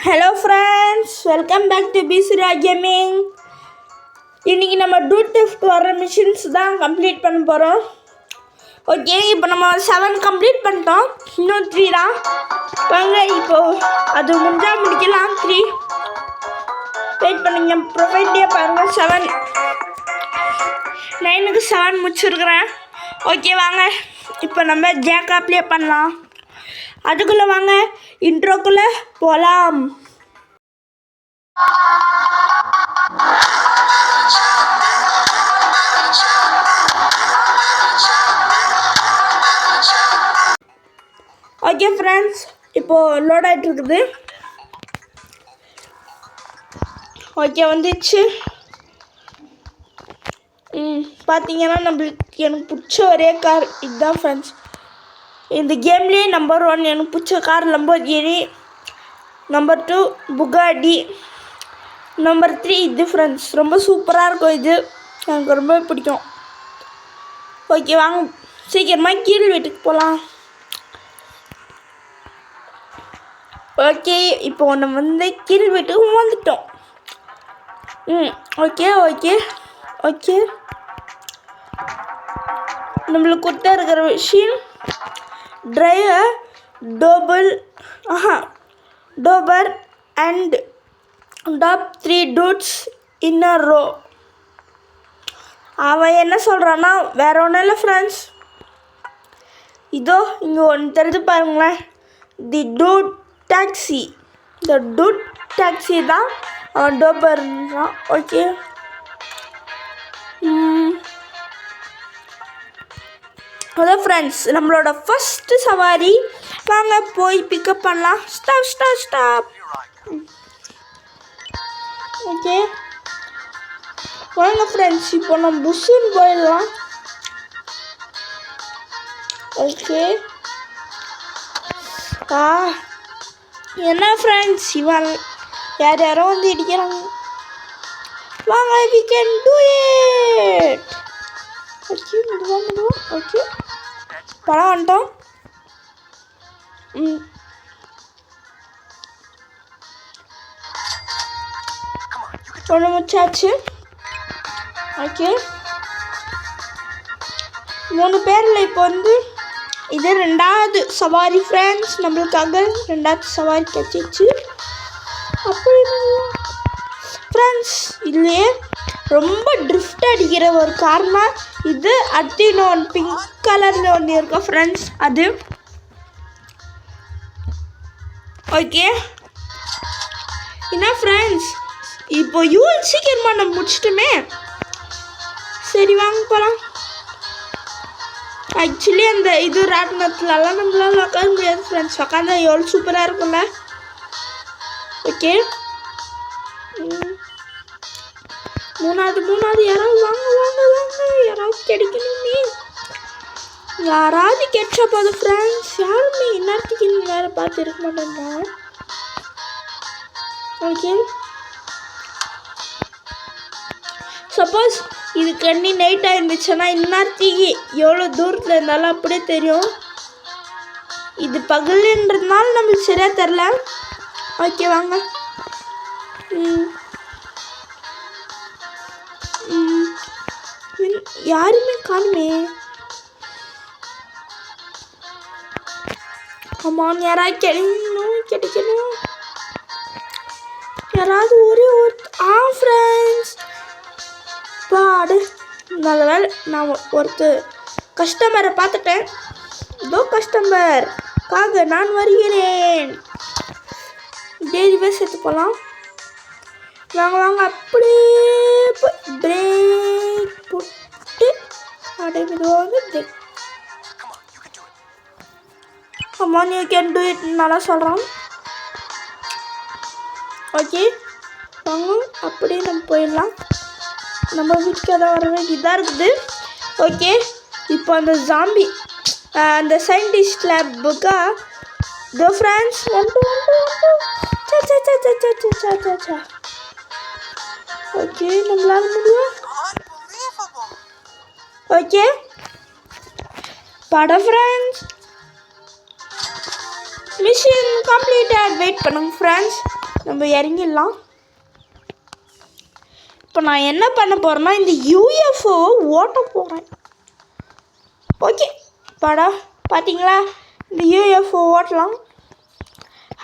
Hello friends, welcome back to பிசுரா gaming. இன்றைக்கி நம்ம டூட் டெஃப்ட் வர மிஷின்ஸ் தான் கம்ப்ளீட் பண்ண போகிறோம். ஓகே, இப்போ நம்ம 7 கம்ப்ளீட் பண்ணிட்டோம், இன்னும் 3 தான். வாங்க இப்போது அது முடிஞ்சால் முடிக்கலாம். 3 வெயிட் பண்ணுங்க, ப்ரொஃபைல்லையே பாருங்கள். 7 9க்கு 7 முடிச்சிருக்கிறேன். ஓகே வாங்க இப்போ நம்ம ஜேக்கா ப்ளே பண்ணலாம். அதுக்குள்ளே வாங்க இன்ட்ரோக்குள்ளே போகலாம். ஓகே ஃப்ரெண்ட்ஸ், இப்போது லோட் ஆகிட்டு இருக்குது. ஓகே வந்துடுச்சு. பார்த்தீங்கன்னா எனக்கு பிடிச்ச ஒரே கார் இதுதான் ஃப்ரெண்ட்ஸ். இந்த கேம்லேயே நம்பர் 1 எனக்கு பிடிச்ச car Lamborghini, number 2 Bugatti, number 3 இது ஃப்ரெண்ட்ஸ். ரொம்ப சூப்பராக இருக்கும், இது எனக்கு ரொம்ப பிடிக்கும். ஓகே வாங்க சீக்கிரமாக கீழ் வீட்டுக்கு போகலாம். ஓகே இப்போ நம்ம வந்து கீழ் வீட்டுக்கு வந்துட்டோம். ஓகே ஓகே ஓகே நம்மளுக்கு கொடுத்தா இருக்கிற விஷயம் டிரைவர் டோபர் and top 3 dudes in a row. அவன் என்ன சொல்கிறான்னா வேற ஒன்றும் இல்லை ஃப்ரெண்ட்ஸ். இதோ இங்கே ஒன்று தெரிஞ்சு பாருங்களேன், தி டூட் டாக்ஸி. இந்த டூட் டாக்ஸி தான் அவன் டோபர்ன்றான். ஓகே அதான் ஃப்ரெண்ட்ஸ் நம்மளோட ஃபஸ்ட்டு சவாரி. வாங்க போய் பிக்கப் பண்ணலாம். ஸ்டாப். ஓகே வாங்க ஃப்ரெண்ட்ஸ், இப்போ நம்ம புஷ்ஷுன்னு போயிடலாம். ஓகே என்ன ஃப்ரெண்ட்ஸ், இவன் யாரோ வந்து இடிக்கிறாங்க. வாங்க we can do it. Okay மெதுவா. ஓகே படம் வந்துட்டோம். ஒன்று முடிச்சாச்சு. ஓகே 3 பேரில் இப்போ வந்து இது 2வது சவாரி ஃப்ரெண்ட்ஸ். நம்மளுக்காக 2வது சவாரி கிடச்சிச்சு. அப்போ ஃப்ரெண்ட்ஸ் இதுலேயே ரொம்ப ட்ரிஃப்ட் அடிக்கிற ஒரு கார்னா இது. அடுத்து இன்னொன்று பிங்க் கலரில் ஒன்று இருக்கா ஃப்ரெண்ட்ஸ், அது. ஓகே என்ன ஃப்ரெண்ட்ஸ், இப்போ இவ்வளோ சீக்கிரமாக நம்ம முடிச்சிட்டோமே. சரி வாங்க போகலாம். ஆக்சுவலி அந்த இது ராட்டினத்துலலாம் நம்மளால உட்கார முடியாது ஃப்ரெண்ட்ஸ். உட்காந்தா எவ்வளோ சூப்பராக இருக்கும்ல. ஓகே மூணாவது யாராவது வாங்க யாராவது கிடைக்கணுமே. யாராவது கிடைச்சா போதும் ஃப்ரெண்ட்ஸ். யாருமே இன்னத்துக்கு வேறு பார்த்து இருக்க மாட்டேங்க. ஓகே சப்போஸ் இது கண்ணி நைட்டாக இருந்துச்சுன்னா இந்நேரத்துக்கு எவ்வளோ தூரத்தில் இருந்தாலும் அப்படியே தெரியும். இது பகலுன்றதுனால நம்மளுக்கு சரியாக தெரில. ஓகே வாங்க. யாருமே காணுமே. ஆமாம், யாராவது கிடைக்கணும். யாராவது ஒரே ஃப்ரெண்ட்ஸ் பாடு. நல்ல வேலை நான் கஸ்டமரை பார்த்துட்டேன். இதோ கஸ்டமருக்காக நான் வருகிறேன். டெய்லிவே சேர்த்து போகலாம். வாங்க அப்படியே பிரேக் போட்டு அப்படியே மெதுவாக பிரேக். ஆமாம் யூ கேன் டூ இட் நல்லா சொல்கிறான். ஓகே வாங்க அப்படியே நம்ம போயிடலாம். நம்ம வீட்டுக்கு தான் வர வேண்டியதாக இருக்குது. ஓகே இப்போ அந்த ஜாம்பி அந்த சயின்டிஸ்ட் லேபுக்கா தோ ஃப்ரெண்ட்ஸ் சா. ஓகே நம்மளால முடியும். ஓகே படம் ஃப்ரெண்ட்ஸ் மிஷன் கம்ப்ளீட்டட். வெயிட் பண்ணுங்க ஃப்ரெண்ட்ஸ், நம்ம இறங்கிடலாம். இப்போ நான் என்ன பண்ண போகிறேன்னா இந்த யூஎஃப்ஓ ஓட்ட போகிறேன். ஓகே படா பார்த்தீங்களா, இந்த யூஎஃப்ஓ ஓட்டலாம்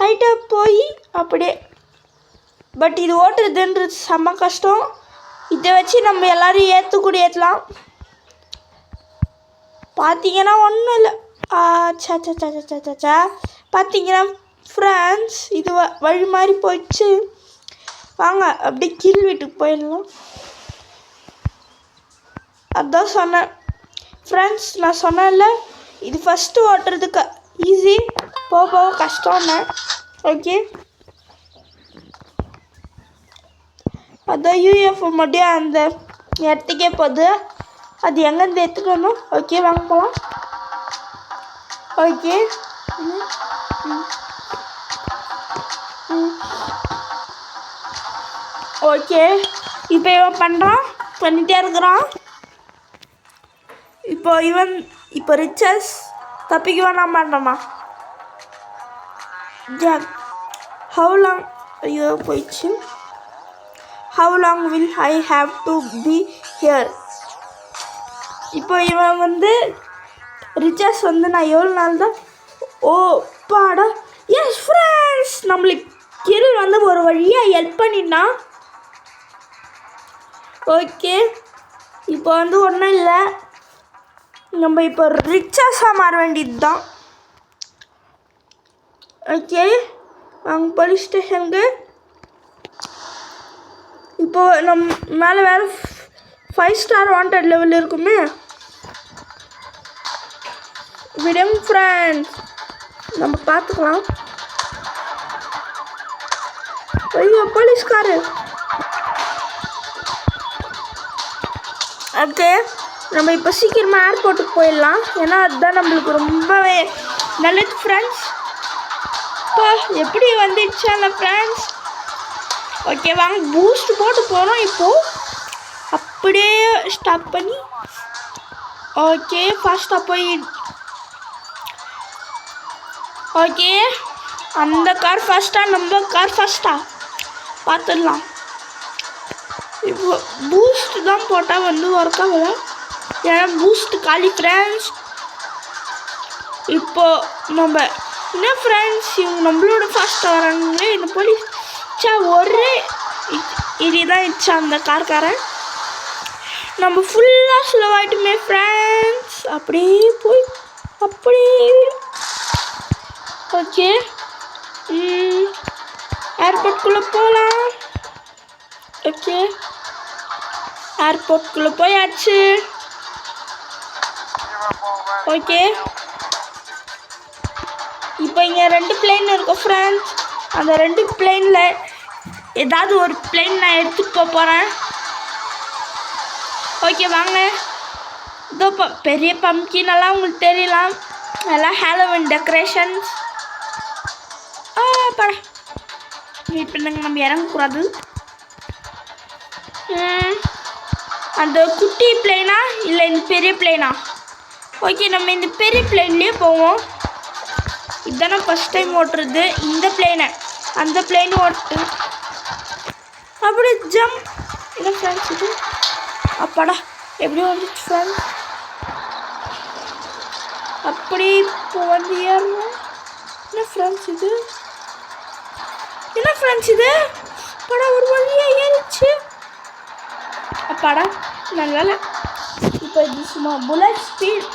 ஹைட்டாக போய் அப்படியே. பட் இது ஓட்டுறதுன்றது செம்ம கஷ்டம். இதை வச்சு நம்ம எல்லோரும் ஏற்றலாம். பார்த்தீங்கன்னா ஒன்றும் இல்லை. சா பார்த்தீங்கன்னா ஃப்ரெண்ட்ஸ், இது வழி மாதிரி போயிடுச்சு. வாங்க அப்படியே கீழ் வீட்டுக்கு போயிடலாம். அதான் சொன்னேன் ஃப்ரெண்ட்ஸ், நான் சொன்னேன்ல இது ஃபஸ்ட்டு ஓட்டுறதுக்கு ஈஸி, போக போக கஷ்டம்னு. ஓகே அதான் யூஎஃப்ஓ மட்டும் அந்த இடத்துக்கே போகுது. அது எங்கேருந்து எடுத்துகிட்டு வரணும். ஓகே வாங்க போகலாம். ஓகே ஓகே இப்போ இவன் பண்ணுறான், பண்ணிகிட்டே இருக்கிறான். இப்போ ரிச்சஸ் தப்பிக்க வேணாம் பண்ணுறோமா. ஹவு லாங், ஐயோ போயிடுச்சு. How long will I have to be here. இப்போ இவன் ரிச்சஸ் நான் எவ்வளோ நாள் தான். ஓ பாடா, எஸ் ஃப்ரெண்ட்ஸ், நம்மளுக்கு கில் ஒரு வழியாக ஹெல்ப் பண்ணினா. ஓகே இப்போ ஒன்றும் இல்லை, நம்ம இப்போ ரிச்சஸாக மாற வேண்டியது தான். ஓகே வாங்க போலீஸ் ஸ்டேஷனுக்கு. இப்போது நம்ம மேலே வேறு 5 ஸ்டார் வாண்டட் லெவல் இருக்குமே. விடும் ஃப்ரெண்ட்ஸ், நம்ம பார்த்துக்கலாம். ஐயோ போலீஸ்காரு. ஓகே நம்ம இப்போ சீக்கிரமாக ஏர்போர்ட்டுக்கு போயிடலாம். ஏன்னா அதுதான் நம்மளுக்கு ரொம்பவே நல்லது ஃப்ரெண்ட்ஸ். இப்போ எப்படி வந்துடுச்சால ஃப்ரெண்ட்ஸ். ஓகே வாங்க பூஸ்ட் போட்டு போகிறோம். இப்போது அப்படியே ஸ்டாப் பண்ணி ஓகே ஃபாஸ்ட்டாக போய். ஓகே அந்த கார் ஃபஸ்ட்டாக, நம்ம கார் ஃபஸ்ட்டாக பார்த்துடலாம். இப்போ பூஸ்ட் தான் போட்டால் ஒர்க் ஆகல, ஏன்னா பூஸ்ட் காலி ஃப்ரெண்ட்ஸ். இப்போது நம்ம என்ன ஃப்ரெண்ட்ஸ், இவங்க நம்மளோட ஃபாஸ்ட்டாக வராங்களே இந்த போலீஸ். ஒரே இதுதான் இச்சா அந்த கார்காரன். நம்ம ஃபுல்லாக ஸ்லோவாகிட்டுமே ஃப்ரெண்ட்ஸ். அப்படியே போய் அப்படியே ஓகே ஏர்போர்ட்குள்ளே போகலாம். ஓகே ஏர்போர்ட்குள்ளே போயாச்சு. ஓகே இப்போ இங்கே 2 பிளேன் இருக்கும் ஃப்ரெண்ட்ஸ். அந்த 2 பிளேனில் ஏதாவது ஒரு பிளேன் நான் எடுத்துகிட்டு போகிறேன். ஓகே வாங்க. இதோ பெரிய பம்கின் எல்லாம் உங்களுக்கு தெரியலாம், எல்லாம் ஹாலோவின் டெக்கரேஷன்ஸ். பட வெயிட் பண்ணுங்க, நம்ம இறங்கக்கூடாது. அந்த குட்டி பிளேனா இல்லை இந்த பெரிய பிளேனா? ஓகே நம்ம இந்த பெரிய பிளேன்லேயே போவோம். இதுதானே ஃபஸ்ட் டைம் ஓட்டுறது இந்த பிளேனை. அந்த பிளேன் ஓட்டு அப்படி ஜம்ப். இல்லை ஃப்ரெண்ட்ஸ் இது அப்பாடா எப்படி வந்துச்சு ஃப்ரெண்ட்ஸ். அப்படி இப்போ ஏறணும். என்ன ஃப்ரெண்ட்ஸ் இது, என்ன ஃப்ரெண்ட்ஸ் இது அப்பாடா ஒரு வழியாக ஏறிச்சு. அப்பாடா நல்லா. இப்போ இது சும்மா புல்லட் ஸ்பீட்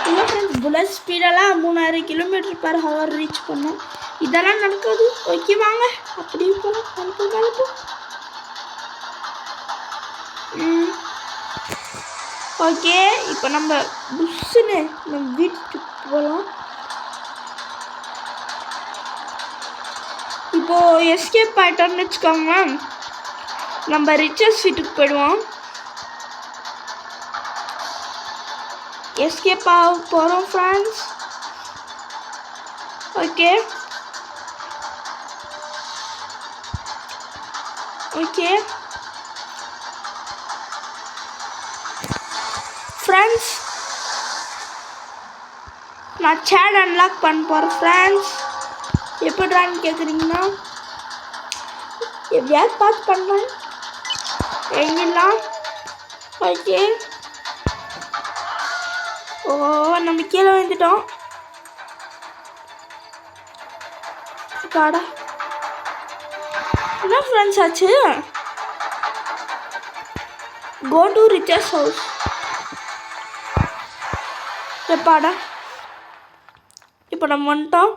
இல்லை ஃப்ரெண்ட்ஸ். புல்லட் ஸ்பீடெல்லாம் 3000 km/h ரீச் பண்ணோம். இதெல்லாம் நடக்காது. ஓகே வாங்க அப்படியே போகலாம். மேலே ஓகே இப்போ நம்ம புஷ்ஷுன்னு நம்ம வீட்டுக்கு போகலாம். இப்போது எஸ்கேப் ஆகிட்டோம்னு வச்சுக்கோங்க, நம்ம ரிச்சஸ் வீட்டுக்கு போயிடுவோம். எஸ்கேப் ஆக போகிறோம் ஃப்ரெண்ட்ஸ். ஓகே ஓகே ஃப்ரெண்ட்ஸ், நான் சேட் அன்லாக் பண்ண போகிறேன் ஃப்ரெண்ட்ஸ். எப்படிறான்னு கேட்குறீங்கன்னா எப்படியாவது பார்த்து பண்ணுறேன். எங்கெல்லாம் ஓகே. ஓ நம்ம கீழே வந்துட்டோம். காடா என்ன ஃப்ரெண்ட்ஸ் ஆச்சு? Go to ரிச்சர்ஸ் house. எப்பாடா இப்போ நம்ம வந்துட்டோம்.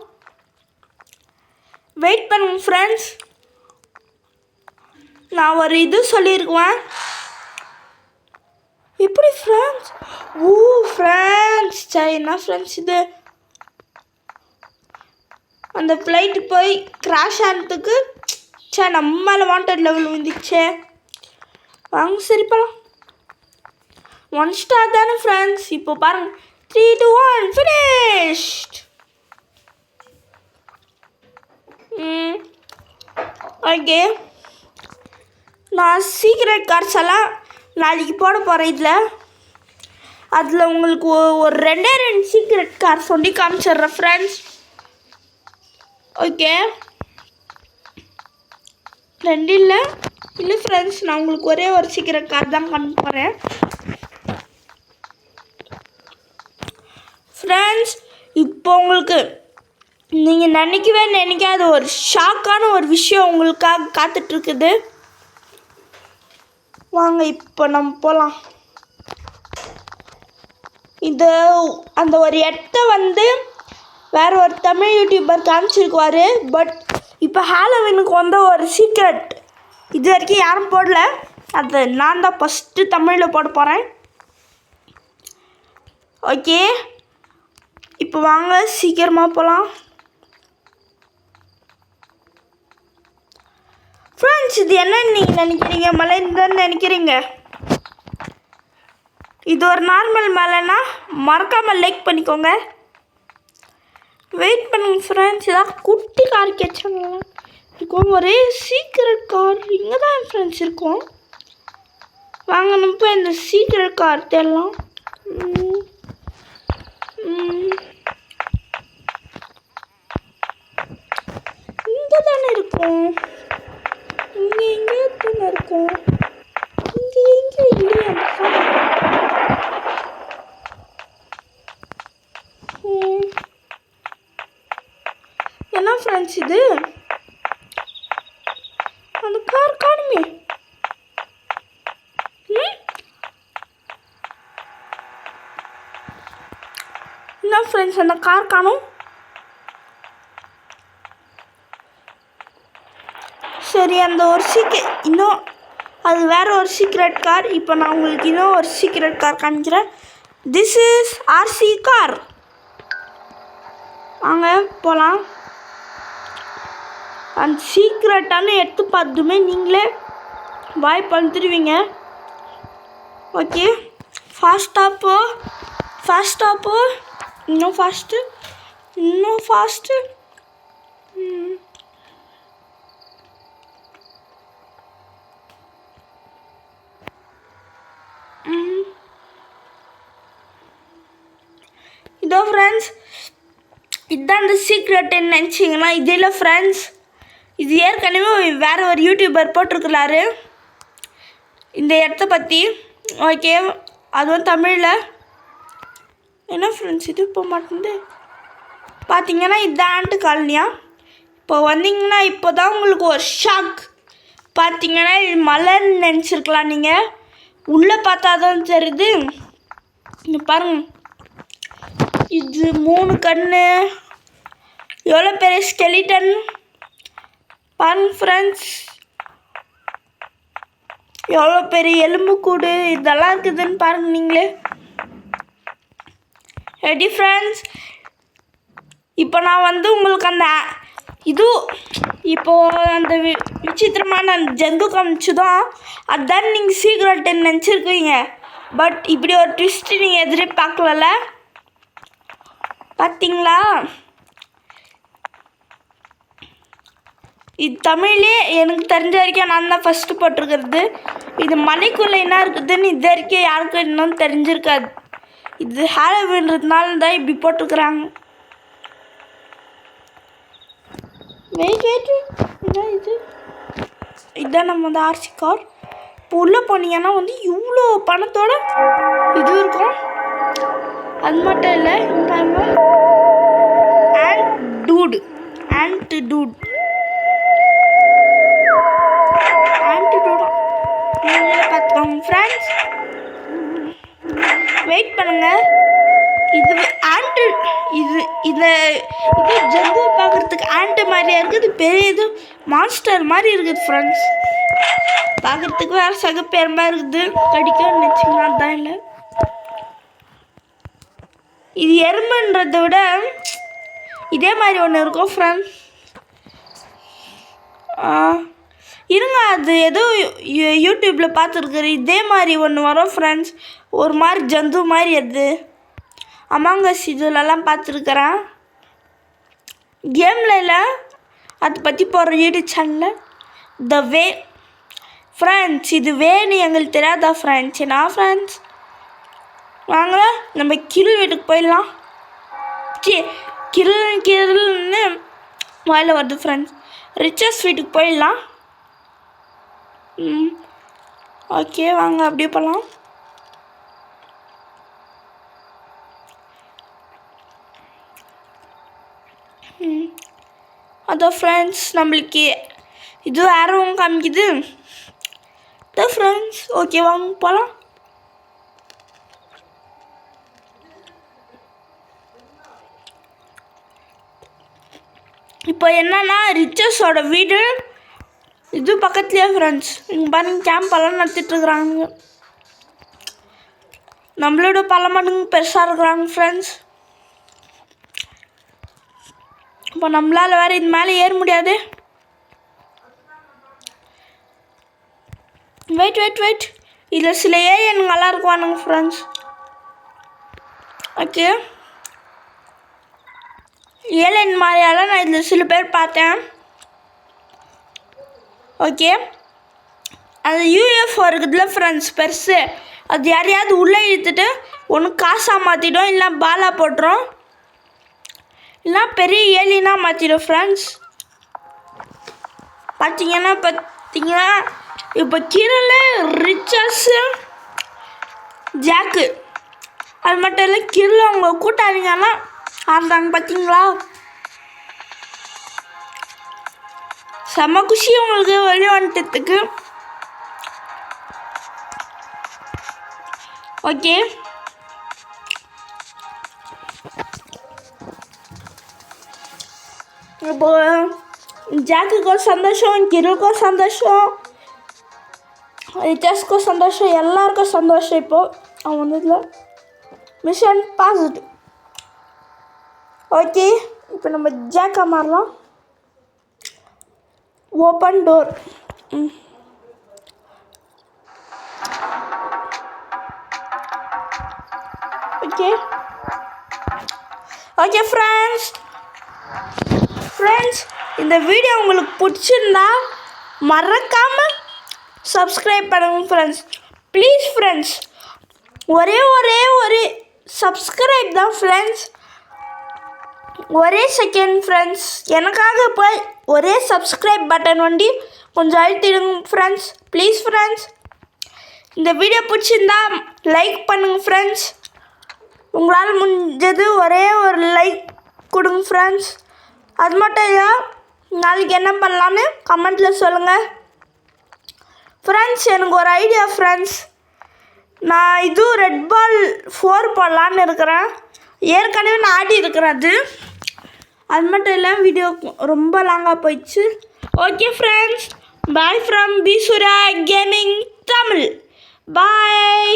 வெயிட் பண்ணுங்க ஃப்ரெண்ட்ஸ். நான் ஒரு இது சொல்லியிருக்குவேன். எப்படி ஃப்ரெண்ட்ஸ்? ஓ ஃப்ரெண்ட்ஸ் என்ன ஃப்ரெண்ட்ஸ் இது? அந்த ஃப்ளைட்டு போய் கிராஷ் ஆனதுக்கு நம்ம மேலே வாண்டட் லெவல் வந்துச்சே. வாங்க சரி போகலாம். 1 ஸ்டார் தானே ஃப்ரெண்ட்ஸ். இப்போ பாருங்க 3, 2, 1 ஃபினிஷ்ட். ஓகே நான் சீக்ரெட் கார்ட்ஸ் எல்லாம் நாளைக்கு போட போகிறேன். அதில் உங்களுக்கு ஒரு 2 சீக்ரெட் கார்ட் சொல்லி காமிச்சிட்றேன் ஃப்ரெண்ட்ஸ். ஓகே 2 இல்லை ஃப்ரெண்ட்ஸ், நான் உங்களுக்கு ஒரே ஒரு சீக்ரெட் கார்டு தான் காமிக்க போகிறேன் ஃப்ரெண்ட்ஸ். இப்போ உங்களுக்கு நீங்கள் நினைக்காத ஒரு ஷாக்கான ஒரு விஷயம் உங்களுக்காக காத்துட்ருக்குது. வாங்க இப்போ நம்ம போகலாம். இது அந்த ஒரு இடத்த வேறு ஒரு தமிழ் யூடியூபர் காமிச்சிருக்குவார். பட் இப்போ ஹாலோவீனுக்கு ஒரு சீக்ரெட் இது வரைக்கும் யாரும் போடல. அது நான் தான் ஃபஸ்ட்டு தமிழில் போட போகிறேன். ஓகே இப்போ வாங்க சீக்கிரமாக போகலாம் ஃப்ரெண்ட்ஸ். இது என்னன்னு நீங்கள் நினைக்கிறீங்க? மலைன்னு நினைக்கிறீங்க? இது ஒரு நார்மல் மலைன்னா மறக்காமல் லைக் பண்ணிக்கோங்க. வெயிட் பண்ணுங்க ஃப்ரெண்ட்ஸ். ஏதாவது குட்டி கார் கேட்சாங்க இருக்கும். ஒரே சீக்ரெட் கார் இங்கே தான் ஃப்ரெண்ட்ஸ் இருக்கும். வாங்க நம்ம போய் இந்த சீக்ரெட் கார் தேடலாம். இங்கே தானே இருக்கும். இங்கே தானே இருக்கும். இங்கே இல்லையா? என்ன ஃப்ரெண்ட்ஸ் இது? அந்த கார் காணுமே. என்ன ஃப்ரெண்ட்ஸ் அந்த கார் காணும். சரி அந்த ஒரு இன்னும் அது வேறு ஒரு சீக்ரெட் கார். இப்போ நான் உங்களுக்கு இன்னும் ஒரு சீக்ரெட் கார் காமிக்கிறேன். This is RC car. வாங்க போகலாம். அந்த சீக்ரெட்டான எடுத்து பார்த்துமே நீங்களே பாய் பண்ணிடுவீங்க. ஓகே ஃபாஸ்ட்டாக போ. இன்னும் ஃபாஸ்ட்டு. இதோ ஃப்ரெண்ட்ஸ் இதுதான் அந்த சீக்ரெட்டுன்னு நினச்சிங்கன்னா இது இல்லை ஃப்ரெண்ட்ஸ். இது ஏற்கனவே வேறு ஒரு யூடியூபர் போட்டிருக்கிறாரு இந்த இடத்த பற்றி. ஓகே அதுவும் தமிழில். என்ன ஃப்ரெண்ட்ஸ் இது இப்போ மாட்டேங்குது. பார்த்தீங்கன்னா இதுதான் ஆண்டு காலனியா. இப்போ வந்தீங்கன்னா இப்போ தான் உங்களுக்கு ஒரு ஷாக். பார்த்தீங்கன்னா இது மலைன்னு நினச்சிருக்கலாம். நீங்கள் உள்ளே பார்த்தா தான் தெரியுது. இங்கே பாருங்க இது 3 கண்ணு. எவ்வளோ பெரிய ஸ்கெலிட்டன் பாருங்க ஃப்ரெண்ட்ஸ். எவ்வளோ பெரிய எலும்புக்கூடு இதெல்லாம் இருக்குதுன்னு பாருங்க நீங்களே. Ready friends. இப்போ நான் உங்களுக்கு அந்த இது இப்போது அந்த விசித்திரமான அந்த ஜந்து காமிச்சுதான் அதுதான் நீங்கள் சீக்ரெட்டுன்னு நினச்சிருக்கீங்க. பட் இப்படி ஒரு ட்விஸ்ட்டு நீங்கள் எதிர்பார்க்கல. பார்த்தீங்களா? இது தமிழ்லே எனக்கு தெரிஞ்ச வரைக்கும் நான் தான் ஃபஸ்ட்டு போட்டிருக்கிறது. இது மலைக்குள்ளே என்ன இருக்குதுன்னு இது வரைக்கும் யாருக்கும் இன்னும் தெரிஞ்சிருக்காது. இது ஹாலோவீன்றதுனால தான் இப்படி போட்டிருக்குறாங்க. வெயிட் இதான் இதுதான் நம்ம வந்து ஆர்சி கார். இப்போ உள்ளே போனீங்கன்னா வந்து இவ்வளோ பணத்தோட இது இருக்கும். அது மட்டும் இல்லை, பாருங்க ஆன்டிடூட் நீங்களே பார்த்துக்கோங்க ஃப்ரெண்ட்ஸ். வெயிட் பண்ணுங்க. இது இந்த ஜந்து பார்க்குறதுக்கு ஆண்ட்டு மாதிரியா இருக்குது. பெரிய இது மான்ஸ்டர் மாதிரி இருக்குது ஃப்ரெண்ட்ஸ். பார்க்குறதுக்கு வேறு சகப்பேரமாக இருக்குது. கடிக்கும்னு நினச்சிங்கன்னா அதுதான் இல்லை. இது எறும்புன்றதை விட இதே மாதிரி ஒன்று இருக்கும் ஃப்ரெண்ட்ஸ். இருங்க, அது ஏதோ யூடியூப்பில் பார்த்துருக்குறேன். இதே மாதிரி ஒன்று வரும் ஃப்ரெண்ட்ஸ். ஒரு மாதிரி ஜந்து மாதிரி அது அமாங் அஸ் இதுலலாம் பார்த்துருக்குறேன். கேமில் இல்லை, அதை பற்றி போகிற யூடியூப் சேனலில் த வே ஃப்ரெண்ட்ஸ். இது வேன்னு எங்களுக்கு தெரியாதா ஃப்ரெண்ட்ஸ்? என்ன ஃப்ரெண்ட்ஸ், வாங்க நம்ம கில் வீட்டுக்கு போயிடலாம். கில்னு வாயில் வருது ஃப்ரெண்ட்ஸ். ரிச்சஸ் வீட்டுக்கு போயிடலாம். ஓகே வாங்க அப்படியே போகலாம். அதான் ஃப்ரெண்ட்ஸ், நம்மளுக்கு இது ஆர்வம் காமிக்குது. அதான் ஃப்ரெண்ட்ஸ், ஓகே வாங்க போகலாம். இப்போ என்னன்னா ரிச்சஸோட வீடு இது பக்கத்துலேயே ஃப்ரெண்ட்ஸ். இங்கே பாருங்க கேம்பெல்லாம் நடத்திட்டுருக்குறாங்க. நம்மளோட பல மடங்கு பெருசாக இருக்கிறாங்க ஃப்ரெண்ட்ஸ். இப்போ நம்மளால் வேறு இது மேலே ஏற முடியாது. வெயிட் இதில் சில ஏலியன்கள்லாம் இருக்குவானுங்க ஃப்ரெண்ட்ஸ். ஓகே, ஏலியன் மாதிரியால நான் இதில் சில பேர் பார்த்தேன். ஓகே, அந்த யூஎஃப்ஓ இருக்குதுல ஃப்ரெண்ட்ஸ் பெருசு, அது யாரையாவது உள்ளே இழுத்துட்டு ஒன்று காசாக மாற்றிடும், இல்லை பாலா போட்டுரும், இல்லைனா பெரிய ஏலியனாக மாற்றிடும் ஃப்ரெண்ட்ஸ். பார்த்தீங்கன்னா இப்போ கீழே ரிச்சஸு ஜாக்கு அது மட்டும் இல்லை, கீழே அவங்க கூட்டாளிங்கன்னா ஆடுறாங்க. பார்த்தீங்களா, செம்ம குஷி உங்களுக்கு வெளியே வந்துட்டதுக்கு. ஓகே, இப்போ ஜாக்குக்கும் சந்தோஷம், கிருக்கும் சந்தோஷம், ரிச்சஸ்க்கும் சந்தோஷம், எல்லாருக்கும் சந்தோஷம். இப்போது அவன் வந்ததில் மிஷன் பாசிட்டிவ். ஓகே, இப்போ நம்ம ஜாக்கா மாறலாம். Open door. ஓகே ஃப்ரெண்ட்ஸ், இந்த வீடியோ உங்களுக்கு பிடிச்சிருந்தா மறக்காமல் சப்ஸ்கிரைப் பண்ணுங்க ஃப்ரெண்ட்ஸ். ப்ளீஸ் ஃப்ரெண்ட்ஸ், ஒரே சப்ஸ்கிரைப் தான் ஃப்ரெண்ட்ஸ். ஒரே செகண்ட் ஃப்ரெண்ட்ஸ், எனக்காக போய் ஒரே சப்ஸ்கிரைப் பட்டன் வண்டி கொஞ்சம் அழுத்திடுங்க ஃப்ரெண்ட்ஸ். ப்ளீஸ் ஃப்ரெண்ட்ஸ், இந்த வீடியோ பிடிச்சிருந்தா லைக் பண்ணுங்க ஃப்ரெண்ட்ஸ். உங்களால் முடிஞ்சது ஒரே ஒரு லைக் கொடுங்க ஃப்ரெண்ட்ஸ். அது மட்டும் இல்லை, நாளைக்கு என்ன பண்ணலான்னு கமெண்ட்டில் சொல்லுங்கள் ஃப்ரெண்ட்ஸ். எனக்கு ஒரு ஐடியா ஃப்ரெண்ட்ஸ், நான் இது ரெட் பால் 4 போடலான்னு இருக்கிறேன். ஏற்கனவே நான் ஆடி இருக்கிறேன். அது மட்டும் இல்லை, வீடியோ ரொம்ப லாங்காக போயிடுச்சு. Okay friends, bye from B Surya gaming Tamil. Bye.